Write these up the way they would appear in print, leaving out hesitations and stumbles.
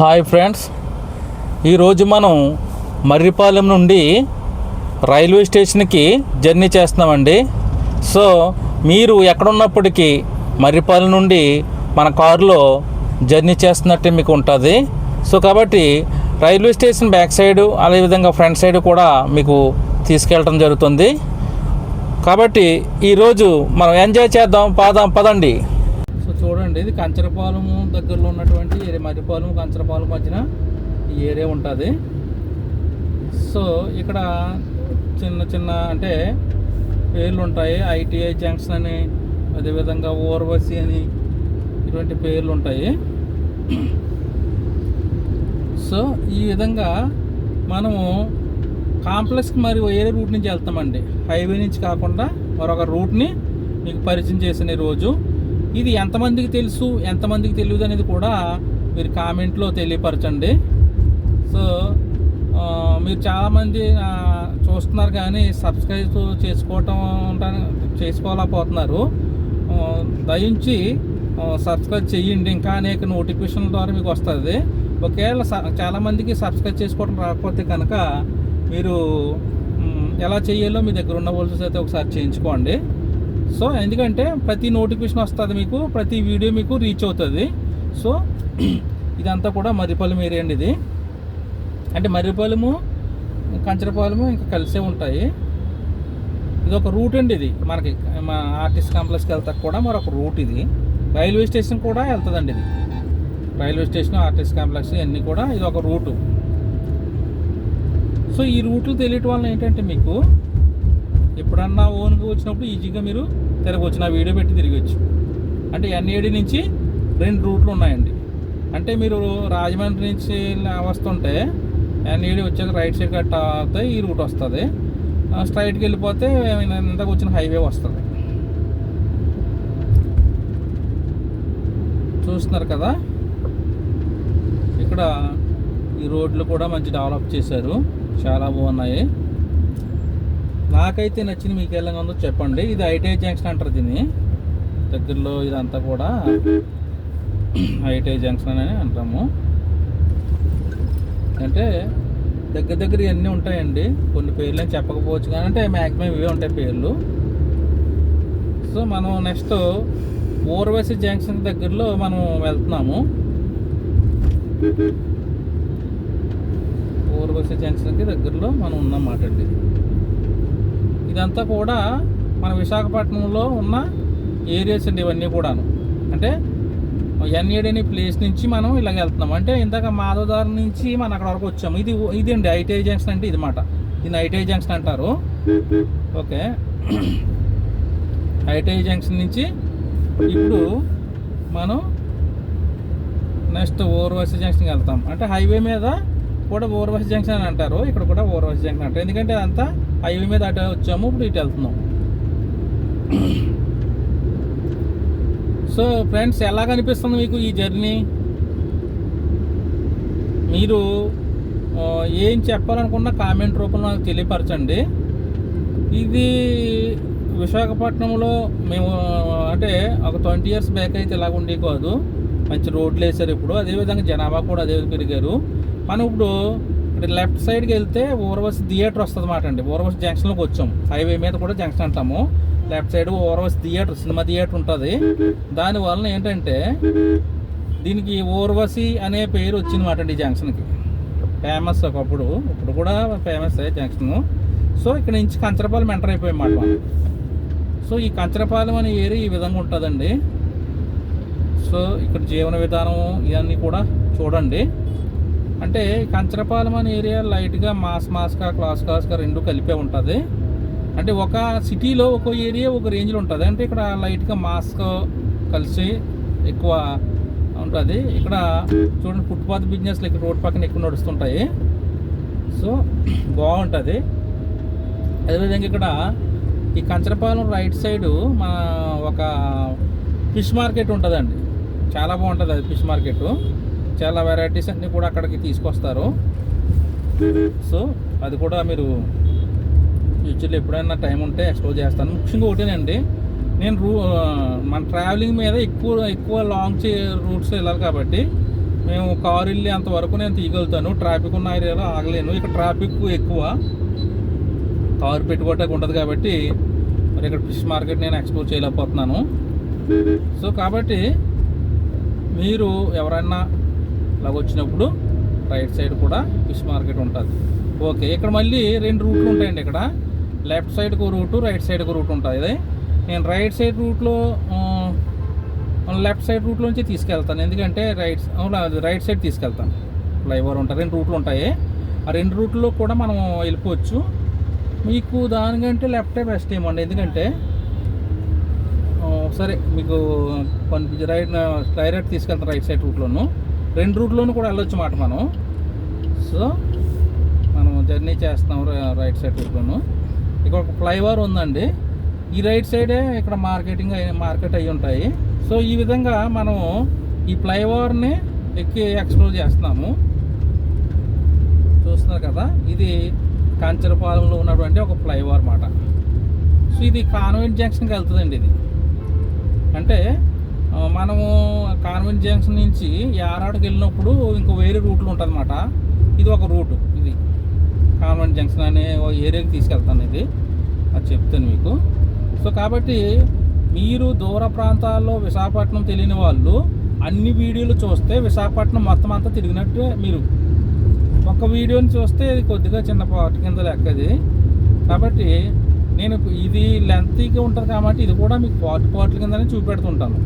Hi friends, ఈరోజు మనం మర్రిపాలెం నుండి రైల్వే స్టేషన్కి జర్నీ చేస్తున్నామండి. సో మీరు ఎక్కడున్నప్పటికీ మర్రిపాలెం నుండి మన కారులో జర్నీ చేస్తున్నట్టే మీకు ఉంటుంది. సో కాబట్టి రైల్వే స్టేషన్ బ్యాక్ సైడ్ అదేవిధంగా ఫ్రంట్ సైడ్ కూడా మీకు తీసుకెళ్ళడం జరుగుతుంది. కాబట్టి ఈరోజు మనం ఎంజాయ్ చేద్దాం, పదండి. సో చూడండి, ఇది కంచరపాలెము దగ్గరలో ఉన్నటువంటి ఏరియా. మర్రిపాలెం కంచరపాలెం మధ్యన ఈ ఏరియా ఉంటుంది. సో ఇక్కడ చిన్న చిన్న అంటే పేర్లు ఉంటాయి. ఐటీఐ జంక్షన్ అని, అదేవిధంగా ఓర్వసి అని, ఇటువంటి పేర్లు ఉంటాయి. సో ఈ విధంగా మనము కాంప్లెక్స్కి మరి వేరే రూట్ నుంచి వెళ్తామండి. హైవే నుంచి కాకుండా మరొక రూట్ని మీకు పరిచయం చేసిన రోజు. ఇది ఎంతమందికి తెలుసు, ఎంతమందికి తెలియదు అనేది కూడా మీరు కామెంట్లో తెలియపరచండి. సో మీరు చాలామంది చూస్తున్నారు కానీ సబ్స్క్రైబ్ చేసుకోలేకపోతున్నారు. దయించి సబ్స్క్రైబ్ చేయండి. ఇంకా అనేక నోటిఫికేషన్ ద్వారా మీకు వస్తుంది. ఒకవేళ చాలామందికి సబ్స్క్రైబ్ చేసుకోవడం రాకపోతే కనుక మీరు ఎలా చేయాలో మీ దగ్గర ఉన్న వోల్సెస్ అయితే ఒకసారి చేయించుకోండి. సో ఎందుకంటే ప్రతి నోటిఫికేషన్ వస్తుంది, మీకు ప్రతి వీడియో మీకు రీచ్ అవుతుంది. సో ఇదంతా కూడా మర్రిపాలెం ఏరియా అండి. ఇది అంటే మర్రిపాలెము కంచరపాలెము ఇంకా కలిసే ఉంటాయి. ఇది ఒక రూట్ అండి. ఇది మనకి మా ఆర్టిస్ట్ కాంప్లెక్స్కి వెళ్తా కూడా మరొక రూట్. ఇది రైల్వే స్టేషన్ కూడా వెళ్తుందండి. ఇది రైల్వే స్టేషన్, ఆర్టిస్ట్ కాంప్లెక్స్ అన్నీ కూడా ఇది ఒక రూటు. సో ఈ రూట్లు తెలియటం వల్ల ఏంటంటే మీకు ఎప్పుడన్నా ఓన్గా వచ్చినప్పుడు ఈజీగా మీరు తిరగవచ్చు. నా వీడియో పెట్టి తిరగచ్చు. అంటే ఎన్ఏడి నుంచి 2 రూట్లు ఉన్నాయండి. అంటే మీరు రాజమండ్రి నుంచి వస్తుంటే ఎన్ఏడి వచ్చాక రైట్ సైడ్ కట్ అవుతాయి, ఈ రూట్ వస్తుంది. స్ట్రైట్కి వెళ్ళిపోతే ఇంతకు వచ్చిన హైవే వస్తుంది. చూస్తున్నారు కదా, ఇక్కడ ఈ రోడ్లు కూడా మంచి డెవలప్ చేశారు, చాలా బాగున్నాయి. నాకైతే నచ్చింది. మీకు ఎలా ఉందో చెప్పండి. ఇది ఐటీఐ జంక్షన్ అంటారు దీన్ని. దగ్గరలో ఇదంతా కూడా ఐటీఐ జంక్షన్ అని అంటాము. అంటే దగ్గర ఇవన్నీ ఉంటాయండి. కొన్ని పేర్లు అని చెప్పకపోవచ్చు కానీ అంటే మ్యాక్సిమం ఇవే ఉంటాయి పేర్లు. సో మనం నెక్స్ట్ ఓర్వసి జంక్షన్ దగ్గరలో మనం వెళ్తున్నాము. ఓర్వసి జంక్షన్కి దగ్గరలో మనం ఉన్నామాట అండి. ఇదంతా కూడా మన విశాఖపట్నంలో ఉన్న ఏరియాస్ అండి ఇవన్నీ కూడాను. అంటే ఎన్ఏడి అనే ప్లేస్ నుంచి మనం ఇలాగ వెళ్తున్నాం. అంటే ఇందాక మాధవదారు నుంచి మనం అక్కడ వరకు వచ్చాము. ఇది అండి ఐటీఐ జంక్షన్ అంటే ఇది మాట. దీన్ని ఐటీఐ జంక్షన్ అంటారు. ఓకే, ఐటీఐ జంక్షన్ నుంచి ఇప్పుడు మనం నెక్స్ట్ ఓర్వసి జంక్షన్కి వెళ్తాం. అంటే హైవే మీద కూడా ఓర్వసి జంక్షన్ అని అంటారు, ఇక్కడ కూడా ఓర్వసి జంక్షన్ అంటారు. ఎందుకంటే అదంతా హైవే మీద అటు వచ్చాము, ఇప్పుడు ఇటు వెళ్తున్నాం. సో ఫ్రెండ్స్, ఎలా కనిపిస్తుంది మీకు ఈ జర్నీ? మీరు ఏం చెప్పాలనుకున్న కామెంట్ రూపంలో నాకు తెలియపరచండి. ఇది విశాఖపట్నంలో మేము అంటే ఒక 20 years బ్యాక్ అయితే ఇలాగ ఉండే కాదు. మంచి రోడ్లు వేసారు ఇప్పుడు. అదేవిధంగా జనాభా కూడా అదే పెరిగారు. మనం ఇప్పుడు లెఫ్ట్ సైడ్కి వెళ్తే ఓర్వసి థియేటర్ వస్తుంది అన్నమాట అండి. ఓర్వసి జంక్షన్లోకి వచ్చాం. హైవే మీద కూడా జంక్షన్ అంటాము. Left side Urvasi theatre, cinema theatre ఉంటుంది. దానివల్ల ఏంటంటే దీనికి ఓర్వసి అనే పేరు వచ్చిందన్నమాట అండి. ఈ జంక్షన్కి ఫేమస్ ఒకప్పుడు, ఇప్పుడు కూడా ఫేమస్ జంక్షన్. సో ఇక్కడ నుంచి కంచరపాలెం ఎంటర్ అయిపోయామాట మనం. సో ఈ కంచరపాలెం అనే ఏరియా ఈ విధంగా ఉంటుందండి. సో ఇక్కడ జీవన విధానం ఇవన్నీ కూడా చూడండి. అంటే కంచరపాలెం అనే ఏరియా లైట్గా మాస్గా క్లాస్గా రెండు కలిపే ఉంటుంది. అంటే ఒక సిటీలో ఒక ఏరియా ఒక రేంజ్లో ఉంటుంది. అంటే ఇక్కడ లైట్గా మాస్క్ కలిసి ఎక్కువ ఉంటుంది. ఇక్కడ చూడండి, ఫుట్పాత్ బిజినెస్లు ఇక్కడ రోడ్ పక్కన ఎక్కువ నడుస్తుంటాయి. సో బాగుంటుంది. అదేవిధంగా ఇక్కడ ఈ కంచరపాలెం రైట్ సైడు మన ఒక ఫిష్ మార్కెట్ ఉంటుందండి. చాలా బాగుంటుంది అది ఫిష్ మార్కెట్. చాలా వెరైటీస్ అన్నీ కూడా అక్కడికి తీసుకొస్తారు. సో అది కూడా మీరు ఫ్యూచర్లో ఎప్పుడైనా టైం ఉంటే ఎక్స్ప్లోర్ చేస్తాను. ముఖ్యంగా ఒకటేనండి, నేను మన ట్రావెలింగ్ మీద ఎక్కువ లాంగ్ రూట్స్ వెళ్ళాలి కాబట్టి మేము కారు వెళ్ళి అంతవరకు నేను తీయగలుగుతాను. ట్రాఫిక్ ఉన్న ఏరియాలో ఆగలేను. ఇక్కడ ట్రాఫిక్ ఎక్కువ, కారు పెట్టుకోవటానికి ఉంటుంది కాబట్టి మరి ఇక్కడ ఫిష్ మార్కెట్ నేను ఎక్స్ప్లోర్ చేయలేకపోతున్నాను. సో కాబట్టి మీరు ఎవరైనా ఇలాగ వచ్చినప్పుడు రైట్ సైడ్ కూడా ఫిష్ మార్కెట్ ఉంటుంది. ఓకే, ఇక్కడ మళ్ళీ 2 రూట్లు ఉంటాయండి. ఇక్కడ లెఫ్ట్ సైడ్కి రూటు, రైట్ సైడ్కి రూట్ ఉంటుంది. నేను రైట్ సైడ్ రూట్లో లెఫ్ట్ సైడ్ రూట్లోంచి తీసుకెళ్తాను, ఎందుకంటే రైట్ సైడ్ తీసుకెళ్తాను. ఫ్లైఓవర్ ఉంటుంది, 2 రూట్లు ఉంటాయి. ఆ 2 రూట్లో కూడా మనం వెళ్ళిపోవచ్చు. మీకు దానికంటే లెఫ్టే బెస్ట్ ఏమండి, ఎందుకంటే సరే మీకు డైరెక్ట్ తీసుకెళ్తాను రైట్ సైడ్ రూట్లోను. 2 రూట్లోనూ కూడా వెళ్ళొచ్చు మాట మనం. సో మనం జర్నీ చేస్తాం రైట్ సైడ్ రూట్లోను. ఇక్కడ ఒక ఫ్లైఓవర్ ఉందండి, ఈ రైట్ సైడే ఇక్కడ మార్కెట్ అయ్యి ఉంటాయి. సో ఈ విధంగా మనం ఈ ఫ్లైఓవర్ని ఎక్కి ఎక్స్ప్లోర్ చేస్తున్నాము. చూస్తున్నారు కదా, ఇది కంచరపాలెంలో ఉన్నటువంటి ఒక ఫ్లైఓవర్ మాట. సో ఇది కాన్వెంట్ జంక్షన్కి వెళ్తుందండి. ఇది అంటే మనము కాన్వెంట్ జంక్షన్ నుంచి యారాడకి వెళ్ళినప్పుడు ఇంకో వేరే రూట్లు ఉంటుంది అన్నమాట. ఇది ఒక రూటు, ఇది కాన్వెంట్ జంక్షన్ అనే ఏరియాకి తీసుకెళ్తాను. ఇది అది చెప్తాను మీకు. సో కాబట్టి మీరు దూర ప్రాంతాల్లో విశాఖపట్నం తెలియని వాళ్ళు అన్ని వీడియోలు చూస్తే విశాఖపట్నం మొత్తం అంతా తిరిగినట్టు. మీరు ఒక వీడియోని చూస్తే ఇది కొద్దిగా చిన్న పార్ట్ కింద లెక్కది. కాబట్టి నేను ఇది లెంతీగా ఉంటుంది కాబట్టి ఇది కూడా మీకు పార్ట్ల కిందనే చూపెడుతుంటాను.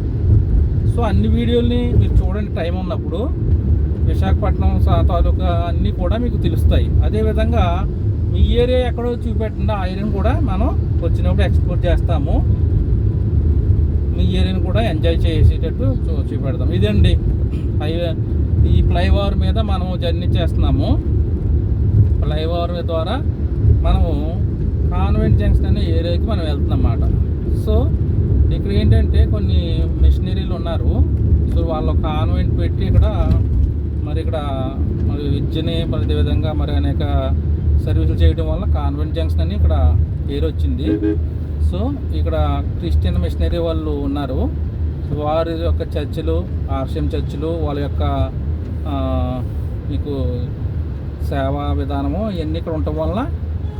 సో అన్ని వీడియోల్ని మీరు చూడండి టైం ఉన్నప్పుడు. విశాఖపట్నం తాలూకా అన్నీ కూడా మీకు తెలుస్తాయి. అదేవిధంగా మీ ఏరియా ఎక్కడో చూపెట్టండి, ఆ ఏరియాని కూడా మనం వచ్చినప్పుడు ఎక్స్ప్లోర్ చేస్తాము. మీ ఏరియాని కూడా ఎంజాయ్ చేసేటట్టు చూపెడతాం. ఇదండి హైవే, ఈ ఫ్లైఓవర్ మీద మనం జర్నీ చేస్తున్నాము. ఫ్లైఓవర్ ద్వారా మనము కాన్వెంట్ జంక్షన్ అనే ఏరియాకి మనం వెళ్తున్నాం అన్నమాట. సో ఇక్కడ ఏంటంటే కొన్ని మిషనరీలు ఉన్నారు. సో వాళ్ళ కాన్వెంట్ పెట్టి ఇక్కడ మరి విద్యని అదేవిధంగా మరి అనేక సర్వీసులు చేయడం వల్ల కాన్వెంట్ జంక్షన్ అని ఇక్కడ పేరు వచ్చింది. సో ఇక్కడ క్రిస్టియన్ మిషనరీ వాళ్ళు ఉన్నారు. సో వారి యొక్క చర్చిలు, ఆర్షియం చర్చిలు, వాళ్ళ యొక్క మీకు సేవా విధానము ఇవన్నీ ఇక్కడ ఉండటం వల్ల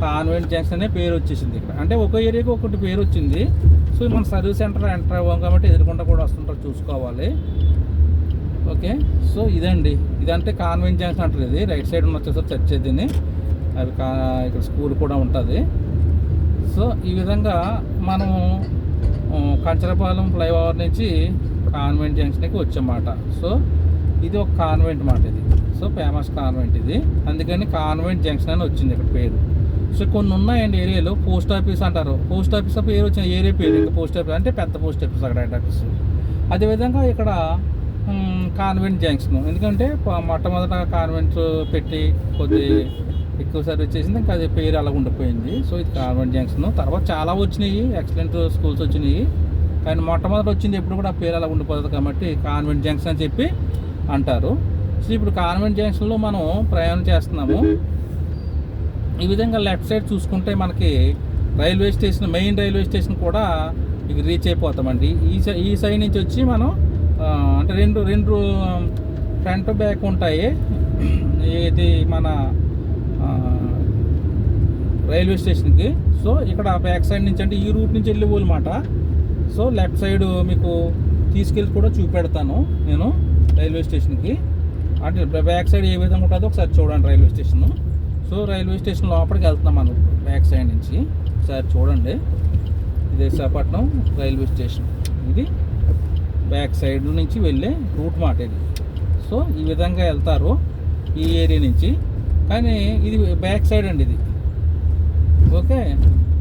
కాన్వెంట్ జంక్షన్ అనే పేరు వచ్చేసింది ఇక్కడ. అంటే ఒక ఏరియాకి ఒకటి పేరు వచ్చింది. సో మన సర్వీస్ సెంటర్ ఎంటర్ అవ్వం కాబట్టి ఎదురుకుండా కూడా వస్తుంటారు, చూసుకోవాలి. ఓకే, సో ఇదండి, ఇదంటే కాన్వెంట్ జంక్షన్ అంటారు. ఇది రైట్ సైడ్ ఉన్న వచ్చేసరికి చర్చ్ దీన్ని, అవి ఇక్కడ స్కూల్ కూడా ఉంటుంది. సో ఈ విధంగా మనము కంచరపాలెం ఫ్లైఓవర్ నుంచి కాన్వెంట్ జంక్షన్కి వచ్చామాట. సో ఇది ఒక కాన్వెంట్ మాట ఇది. సో ఫేమస్ కాన్వెంట్ ఇది, అందుకని కాన్వెంట్ జంక్షన్ అని వచ్చింది ఇక్కడ పేరు. సో కొన్ని ఉన్నాయండి ఏరియాలో, పోస్ట్ ఆఫీస్ అంటారు. పోస్ట్ ఆఫీస్ పేరు వచ్చిన ఏరియా పేరు ఇంకా పోస్ట్ ఆఫీస్ అంటే పెద్ద పోస్ట్ ఆఫీస్ అక్కడ హెడ్ ఆఫీస్. అదేవిధంగా ఇక్కడ కాన్వెంట్ జంక్షన్, ఎందుకంటే మొట్టమొదట కాన్వెంట్ పెట్టి కొద్ది ఎక్కువ సర్వీస్ చేసింది, ఇంకా అది పేరు అలా ఉండిపోయింది. సో ఇది కాన్వెంట్ జంక్షన్. తర్వాత చాలా వచ్చినాయి, ఎక్సలెంట్ స్కూల్స్ వచ్చినాయి, కానీ మొట్టమొదటి వచ్చింది ఎప్పుడు కూడా పేరు అలా ఉండిపోతుంది కాబట్టి కాన్వెంట్ జంక్షన్ అని చెప్పి అంటారు. సో ఇప్పుడు కాన్వెంట్ జంక్షన్లో మనం ప్రయాణం చేస్తున్నాము. ఈ విధంగా లెఫ్ట్ సైడ్ చూసుకుంటే మనకి railway station, main railway station కూడా ఇక రీచ్ అయిపోతామండి. ఈ సైడ్ నుంచి వచ్చి మనం అంటే రెండు ఫ్రంట్ బ్యాక్ ఉంటాయి. ఇది మన రైల్వే స్టేషన్కి. సో ఇక్కడ బ్యాక్ సైడ్ నుంచి అంటే ఈ రూట్ నుంచి వెళ్ళిపోవాలన్నమాట. సో లెఫ్ట్ సైడ్ మీకు తీసుకెళ్ళి కూడా చూపెడతాను నేను రైల్వే స్టేషన్కి. అంటే బ్యాక్ సైడ్ ఏ విధంగా ఉంటుందో ఒకసారి చూడండి railway station. So railway station లోపలికి వెళ్తున్నాం మనం బ్యాక్ సైడ్ నుంచి. ఒకసారి చూడండి, ఇది విశాఖపట్నం రైల్వే స్టేషన్. ఇది బ్యాక్ సైడ్ నుంచి వెళ్ళే రూట్ మాట ఇది. సో ఈ విధంగా వెళ్తారు ఈ ఏరియా నుంచి, కానీ ఇది బ్యాక్ సైడ్ అండి ఇది. ఓకే,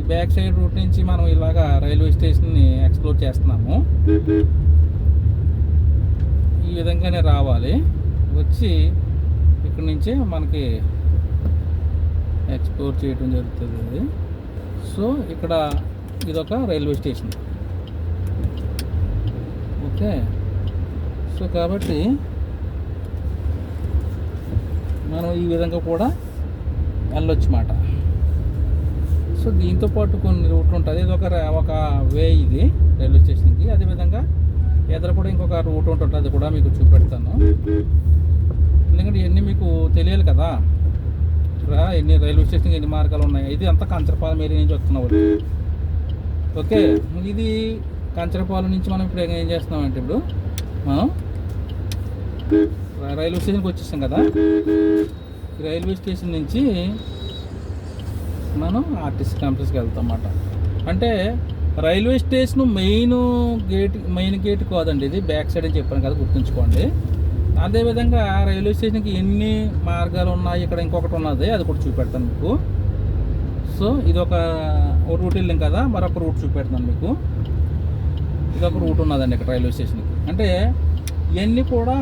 ఈ బ్యాక్ సైడ్ రూట్ నుంచి మనం ఇలాగా రైల్వే స్టేషన్ని ఎక్స్ప్లోర్ చేస్తున్నాము. ఈ విధంగానే రావాలి, వచ్చి ఇక్కడ నుంచి మనకి ఎక్స్ప్లోర్ చేయడం జరుగుతుంది. సో ఇక్కడ ఇదొక రైల్వే స్టేషన్. ఓకే, సో కాబట్టి మనం ఈ విధంగా కూడా వెళ్ళొచ్చు మాట. సో దీంతో పాటు కొన్ని రూట్లు ఉంటుంది. ఇది ఒక వే ఇది రైల్వే స్టేషన్కి. అదేవిధంగా ఎదురు కూడా ఇంకొక రూట్ ఉంటుంది, అది కూడా మీకు చూపెడతాను. ఎందుకంటే ఇవన్నీ మీకు తెలియాలి కదా, ఇక్కడ ఎన్ని రైల్వే స్టేషన్కి ఎన్ని మార్గాలు ఉన్నాయి. ఇది అంతా కంచరపాలెం ఏరియా నుంచి వస్తున్నావు. ఓకే, ఇది కంచరపాలెం నుంచి మనం ఇప్పుడు ఏం చేస్తున్నామంటే ఇప్పుడు మనం రైల్వే స్టేషన్కి వచ్చేసాం కదా. రైల్వే స్టేషన్ నుంచి మనం ఆర్టీసీ కాంప్లెక్స్కి వెళ్తాం అన్నమాట. అంటే రైల్వే స్టేషన్ మెయిన్ గేట్ కాదండి, ఇది బ్యాక్ సైడ్ అని చెప్పాను కదా, గుర్తుంచుకోండి. అదేవిధంగా రైల్వే స్టేషన్కి ఎన్ని మార్గాలు ఉన్నాయి, ఇక్కడ ఇంకొకటి ఉన్నది, అది కూడా చూపెడతాను మీకు. సో ఇది ఒక రూట్ వెళ్ళాం కదా, మరొక రూట్ చూపెడతాను మీకు. ఇది ఒక రూట్ ఉన్నదండి ఇక్కడ రైల్వే స్టేషన్కి. అంటే ఇవన్నీ కూడా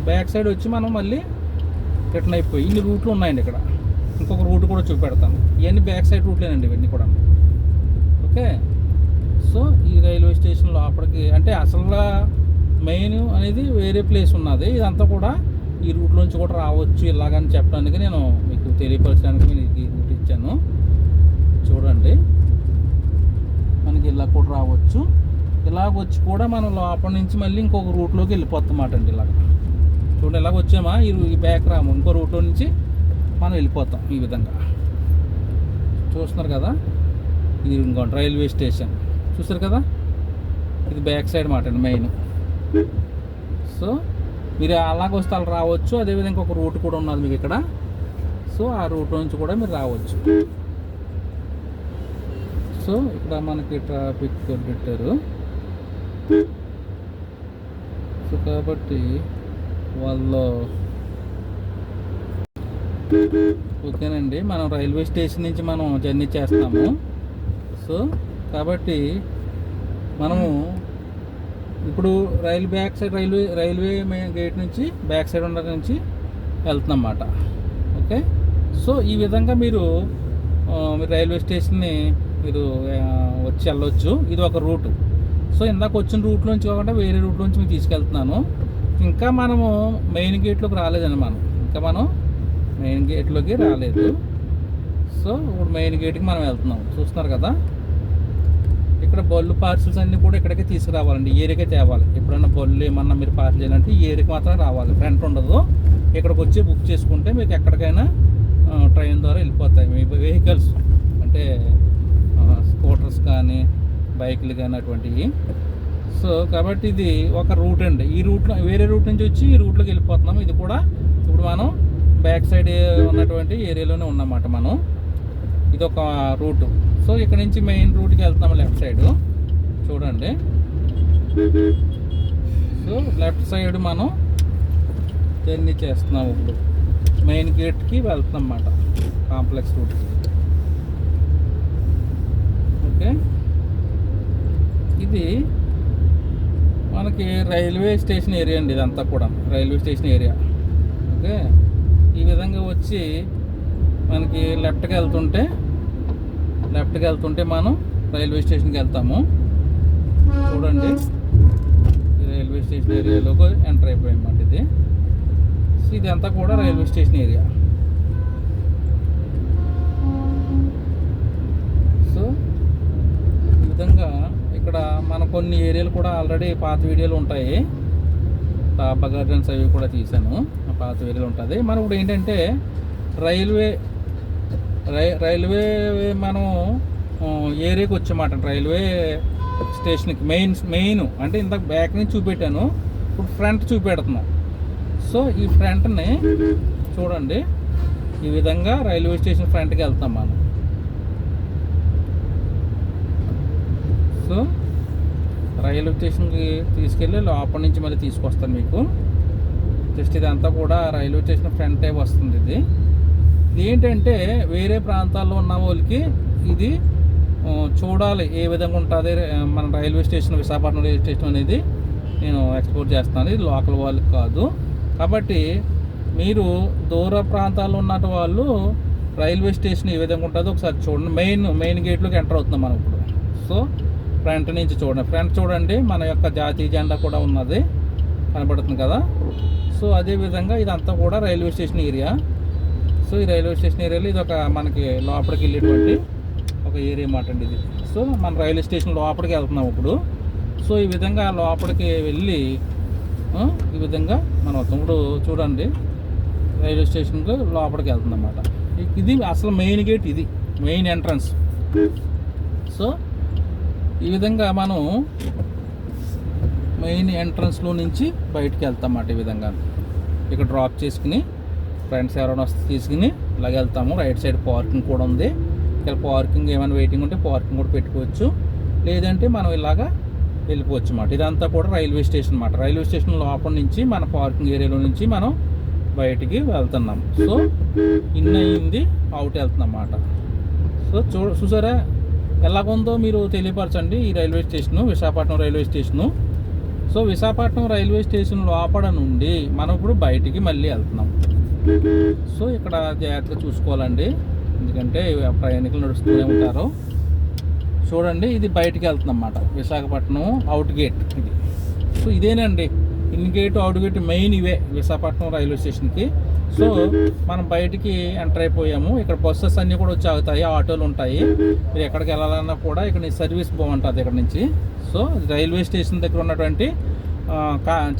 బ్యాక్ సైడ్ వచ్చి మనం మళ్ళీ రిటర్న్ అయిపోయి ఇన్ని రూట్లు ఉన్నాయండి ఇక్కడ. ఇంకొక రూట్ కూడా చూపెడతాను. ఇవన్నీ బ్యాక్ సైడ్ రూట్లేనండి ఇవన్నీ కూడా. ఓకే, సో ఈ రైల్వే స్టేషన్ లోపలికి అంటే అసలు మెయిన్ అనేది వేరే ప్లేస్ ఉన్నది. ఇదంతా కూడా ఈ రూట్ నుంచి కూడా రావచ్చు ఇలాగని చెప్పడానికి నేను మీకు తెలియపరచడానికి నేను ఈ రూట్ ఇచ్చాను. చూడండి, మనకి ఇలా కూడా రావచ్చు. ఇలాగ వచ్చి కూడా మనం లోపల నుంచి మళ్ళీ ఇంకొక రూట్లోకి వెళ్ళిపోతామాట అండి. ఇలాగ చూడండి, ఇలాగ వచ్చామా ఈ బ్యాక్ రాము, ఇంకో రూట్లో నుంచి మనం వెళ్ళిపోతాం. ఈ విధంగా చూస్తున్నారు కదా, ఇది ఇంకోటి రైల్వే స్టేషన్ చూస్తారు కదా, ఇది బ్యాక్ సైడ్ మాట అండి మెయిన్. సో మీరు అలాగ వస్తే అలా రావచ్చు. అదేవిధంగా ఒక రూట్ కూడా ఉన్నది మీకు ఇక్కడ. సో ఆ రూట్ నుంచి కూడా మీరు రావచ్చు. సో ఇక్కడ మనకి ట్రాఫిక్ పెట్టారు. సో కాబట్టి వాళ్ళు ఓకేనండి, మనం రైల్వే స్టేషన్ నుంచి మనం జర్నీ చేస్తాము. సో కాబట్టి మనము ఇప్పుడు రైల్వే గేట్ నుంచి బ్యాక్ సైడ్ ఉన్న నుంచి వెళ్తున్నాం అన్నమాట. ఓకే, సో ఈ విధంగా మీరు రైల్వే స్టేషన్ని మీరు వచ్చి వెళ్ళొచ్చు. ఇది ఒక రూటు. సో ఇందాక వచ్చిన రూట్ నుంచి కాకుండా వేరే రూట్ నుంచి మీకు తీసుకెళ్తున్నాను. ఇంకా మనము మెయిన్ గేట్లోకి రాలేదండి. మనం మెయిన్ గేట్లోకి రాలేదు. సో ఇప్పుడు మెయిన్ గేట్కి మనం వెళ్తున్నాం. చూస్తున్నారు కదా, ఇక్కడ బళ్ళు పార్సిల్స్ అన్నీ కూడా ఇక్కడికి తీసుకురావాలండి, ఈ ఏరియాకే తేవాలి. ఎప్పుడైనా బళ్ళు ఏమన్నా మీరు పార్సిల్ చేయాలంటే ఈ ఏరియాకి మాత్రం రావాలి, ఫ్రంట్ ఉండదు. ఇక్కడికి వచ్చి బుక్ చేసుకుంటే మీకు ఎక్కడికైనా ట్రైన్ ద్వారా వెళ్ళిపోతాయి మీ వెహికల్స్, అంటే స్కూటర్స్ కానీ బైకులు కానీ అటువంటివి. సో కాబట్టి ఇది ఒక రూట్ అండి. ఈ రూట్లో వేరే రూట్ నుంచి వచ్చి ఈ రూట్లోకి వెళ్ళిపోతున్నాము. ఇది కూడా ఇప్పుడు మనం బ్యాక్ సైడ్ ఉన్నటువంటి ఏరియాలోనే ఉన్నమాట మనం. ఇది ఒక రూటు. సో ఇక్కడ నుంచి మెయిన్ రూట్కి వెళ్తాము లెఫ్ట్ సైడ్. చూడండి, సో లెఫ్ట్ సైడ్ మనం జర్నీ చేస్తున్నాము. ఇప్పుడు మెయిన్ గేట్కి వెళ్తున్నాం అన్నమాట, కాంప్లెక్స్ రూట్కి. ఓకే, ఇది మనకి రైల్వే స్టేషన్ ఏరియా అండి. ఇదంతా కూడా రైల్వే స్టేషన్ ఏరియా. ఓకే, ఈ విధంగా వచ్చి మనకి లెఫ్ట్కి వెళ్తుంటే మనం రైల్వే స్టేషన్కి వెళ్తాము. చూడండి, ఈ రైల్వే స్టేషన్ ఏరియాలోకి ఎంటర్ అయిపోయామాట ఇది. సో ఇదంతా కూడా రైల్వే స్టేషన్ ఏరియా. సో ఈ విధంగా ఇక్కడ మన కొన్ని ఏరియాలు కూడా ఆల్రెడీ పాత వీడియోలు ఉంటాయి. టాపా గార్డెన్స్ అవి కూడా తీసాను, పాత ఏరియాలు ఉంటుంది. మనం ఇప్పుడు ఏంటంటే రైల్వే మనం ఏరియాకి వచ్చామాట. రైల్వే స్టేషన్కి మెయిన్ అంటే ఇంతకు బ్యాక్ నుంచి చూపెట్టాను, ఇప్పుడు ఫ్రంట్ చూపెడుతున్నాం. సో ఈ ఫ్రంట్ని చూడండి, ఈ విధంగా రైల్వే స్టేషన్ ఫ్రంట్కి వెళ్తాం మనం. సో రైల్వే స్టేషన్కి తీసుకెళ్ళి లోపల నుంచి మళ్ళీ తీసుకొస్తాను మీకు. జస్ట్ ఇదంతా కూడా రైల్వే స్టేషన్ ఫ్రంటే వస్తుంది. ఇది ఏంటంటే వేరే ప్రాంతాల్లో ఉన్న వాళ్ళకి ఇది చూడాలి ఏ విధంగా ఉంటుంది మన railway station, Visakhapatnam railway station అనేది నేను ఎక్స్ప్లోర్ చేస్తాను. ఇది లోకల్ వాళ్ళకి కాదు. కాబట్టి మీరు దూర ప్రాంతాల్లో ఉన్న వాళ్ళు రైల్వే స్టేషన్ ఏ విధంగా ఉంటుందో ఒకసారి చూడండి. మెయిన్ గేట్లోకి ఎంటర్ అవుతున్నాం మనం ఇప్పుడు. సో ఫ్రంట్ నుంచి చూడండి, మన యొక్క జాతీయ జెండా కూడా ఉన్నది, కనబడుతుంది కదా. సో అదేవిధంగా ఇదంతా కూడా రైల్వే స్టేషన్ ఏరియా. సో ఈ రైల్వే స్టేషన్ ఏరియాలో ఇది ఒక మనకి లోపలికి వెళ్ళేటువంటి ఒక ఏరియా మాట అండి ఇది. సో మన రైల్వే స్టేషన్ లోపలికి వెళ్తున్నాం ఇప్పుడు. సో ఈ విధంగా లోపలికి వెళ్ళి ఈ విధంగా మనం వస్తాం. ఇప్పుడు చూడండి రైల్వే స్టేషన్కి లోపలికి వెళ్తుంది అన్నమాట. ఇది అసలు మెయిన్ గేట్, ఇది మెయిన్ ఎంట్రన్స్. సో ఈ విధంగా మనం మెయిన్ ఎంట్రన్స్లో నుంచి బయటికి వెళ్తాం అన్నమాట. ఈ విధంగా ఇక్కడ డ్రాప్ చేసుకుని ఫ్రెండ్స్ ఎవరైనా వస్తే తీసుకుని ఇలాగ వెళ్తాము. రైట్ సైడ్ పార్కింగ్ కూడా ఉంది. ఇక్కడ పార్కింగ్ ఏమైనా వెయిటింగ్ ఉంటే పార్కింగ్ కూడా పెట్టుకోవచ్చు, లేదంటే మనం ఇలాగా వెళ్ళిపోవచ్చు అన్నమాట. ఇదంతా కూడా రైల్వే స్టేషన్ అన్నమాట. రైల్వే స్టేషన్ లోపల నుంచి మన పార్కింగ్ ఏరియాలో నుంచి మనం బయటికి వెళ్తున్నాం. సో ఇన్ అయింది, అవుట్ వెళ్తున్నాం అన్నమాట. సో చూసారా ఎలాగుందో మీరు తెలియపరచండి ఈ railway station, Visakhapatnam railway station. So Visakhapatnam railway station లోపల నుండి మనం ఇప్పుడు బయటికి మళ్ళీ వెళ్తున్నాం. సో ఇక్కడ జాగ్రత్తగా చూసుకోవాలండి, ఎందుకంటే ప్రయాణికులు నడుస్తూనే ఉంటారు. చూడండి ఇది బయటికి వెళ్తున్నాం అన్నమాట. విశాఖపట్నం అవుట్ గేట్ ఇది. సో ఇదేనండి in gate out gate main ఇవే విశాఖపట్నం రైల్వే స్టేషన్కి. సో మనం బయటికి ఎంటర్ అయిపోయాము. ఇక్కడ బస్సెస్ అన్నీ కూడా వచ్చి ఆగుతాయి, ఆటోలు ఉంటాయి. మీరు ఎక్కడికి వెళ్ళాలన్నా కూడా ఇక్కడ సర్వీస్ బాగుంటుంది ఇక్కడ నుంచి. సో రైల్వే స్టేషన్ దగ్గర ఉన్నటువంటి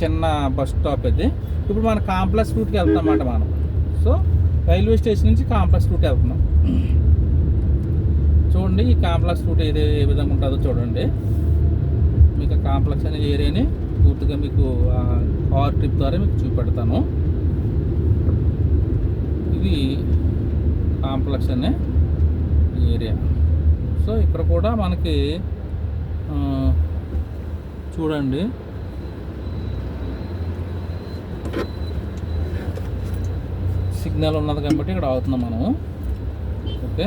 చిన్న బస్ స్టాప్ ఇది. ఇప్పుడు మన కాంప్లెక్స్ రూట్కి వెళ్తాం అన్నమాట మనం. సో రైల్వే స్టేషన్ నుంచి కాంప్లెక్స్ రూట్ వెళ్తున్నాం. చూడండి ఈ కాంప్లెక్స్ రూట్ ఏ విధంగా ఉంటుందో చూడండి. మీకు కాంప్లెక్స్ అనే ఏరియాని పూర్తిగా మీకు కార్ ట్రిప్ ద్వారా మీకు చూపెడతాను. ఇది కాంప్లెక్స్ అనే ఏరియా. సో ఇక్కడ కూడా మనకి చూడండి సిగ్నల్ ఉన్నది కాబట్టి ఇక్కడ ఆగుతున్నాం మనం. ఓకే.